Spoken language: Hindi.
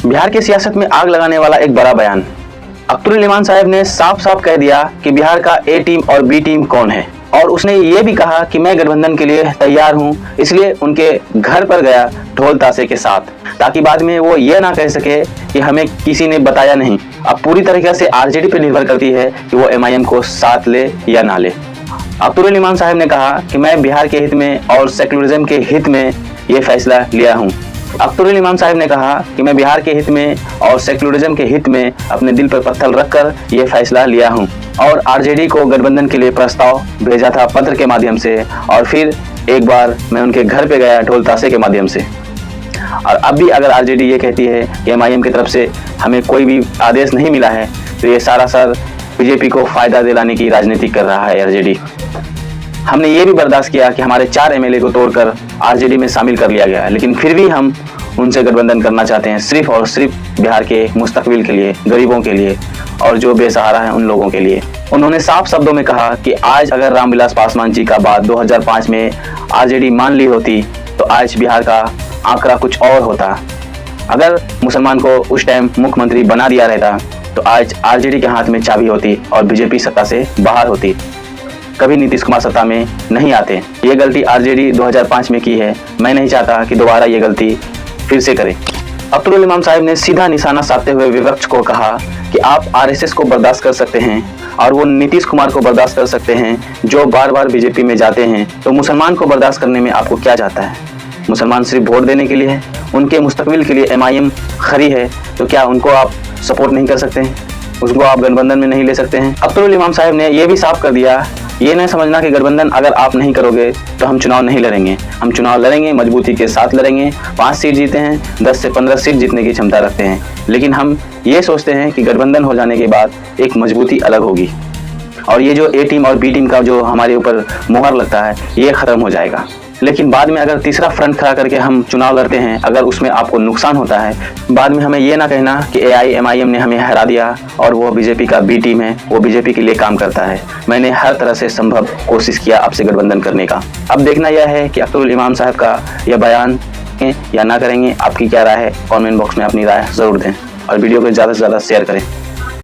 बिहार की सियासत में आग लगाने वाला एक बड़ा बयान। अख्तरुल इमान साहब ने साफ साफ कह दिया कि बिहार का ए टीम और बी टीम कौन है, और उसने ये भी कहा कि मैं गठबंधन के लिए तैयार हूं, इसलिए उनके घर पर गया ढोल ताशे के साथ, ताकि बाद में वो ये ना कह सके कि हमें किसी ने बताया नहीं। अब पूरी तरीके से आरजेडी पर निर्भर करती है कि वो एमआईएम को साथ ले या ना ले। अख्तरुल इमान साहब ने कहा कि मैं बिहार के हित में और सेकुलरिज्म के हित में ये फैसला लिया हूँ। अख्तरुल इमान साहब ने कहा कि मैं बिहार के हित में और सेकुलरिज्म के हित में अपने दिल पर पत्थर रखकर ये फैसला लिया हूं, और आरजेडी को गठबंधन के लिए प्रस्ताव भेजा था पत्र के माध्यम से, और फिर एक बार मैं उनके घर पे गया ढोल ताशे के माध्यम से। और अब भी अगर आरजेडी ये कहती है कि एमआईएम की तरफ से हमें कोई भी आदेश नहीं मिला है, तो ये सरासर बीजेपी को फायदा दिलाने की राजनीति कर रहा है आरजेडी। हमने ये भी बर्दाश्त किया कि हमारे 4 एमएलए को तोड़कर आरजेडी में शामिल कर लिया गया, लेकिन फिर भी हम उनसे गठबंधन करना चाहते हैं, सिर्फ और सिर्फ बिहार के मुस्तकबिल के लिए, गरीबों के लिए और जो बेसहारा हैं उन लोगों के लिए। उन्होंने साफ शब्दों में कहा कि आज अगर रामविलास पासवान जी का बात 2005 में आरजेडी मान ली होती तो आज बिहार का आंकड़ा कुछ और होता। अगर मुसलमान को उस टाइम मुख्यमंत्री बना दिया रहता तो आज आरजेडी के हाथ में चाबी होती और बीजेपी सत्ता से बाहर होती। कभी नीतीश कुमार सत्ता में नहीं आते। ये गलती आरजेडी 2005 में की है, मैं नहीं चाहता कि दोबारा ये गलती फिर से करें। अख्तरुल इमाम साहब ने सीधा निशाना साधते हुए विपक्ष को कहा कि आप आरएसएस को बर्दाश्त कर सकते हैं और वो नीतीश कुमार को बर्दाश्त कर सकते हैं जो बार बार बीजेपी में जाते हैं, तो मुसलमान को बर्दाश्त करने में आपको क्या जाता है? मुसलमान सिर्फ वोट देने के लिए है, उनके मुस्तकबिल के लिए एमआईएम खड़ी है, तो क्या उनको आप सपोर्ट नहीं कर सकते हैं? उसको आप गठबंधन में नहीं ले सकते हैं? अख्तरुल इमाम साहब ने यह भी साफ कर दिया, ये नहीं समझना कि गठबंधन अगर आप नहीं करोगे तो हम चुनाव नहीं लड़ेंगे। हम चुनाव लड़ेंगे, मजबूती के साथ लड़ेंगे। 5 सीट जीते हैं, 10 से 15 सीट जीतने की क्षमता रखते हैं, लेकिन हम ये सोचते हैं कि गठबंधन हो जाने के बाद एक मजबूती अलग होगी और ये जो ए टीम और बी टीम का जो हमारे ऊपर मुहर लगता है ये ख़त्म हो जाएगा। लेकिन बाद में अगर तीसरा फ्रंट खड़ा करके हम चुनाव लड़ते हैं, अगर उसमें आपको नुकसान होता है, बाद में हमें ये ना कहना कि एआईएमआईएम ने हमें हरा दिया और वो बीजेपी का बी टीम है, वो बीजेपी के लिए काम करता है। मैंने हर तरह से संभव कोशिश किया आपसे गठबंधन करने का। अब देखना यह है कि अख्तरुल इमाम साहब का यह बयान या ना करेंगे। आपकी क्या राय है? कमेंट बॉक्स में अपनी राय ज़रूर दें और वीडियो को ज़्यादा से ज़्यादा शेयर करें।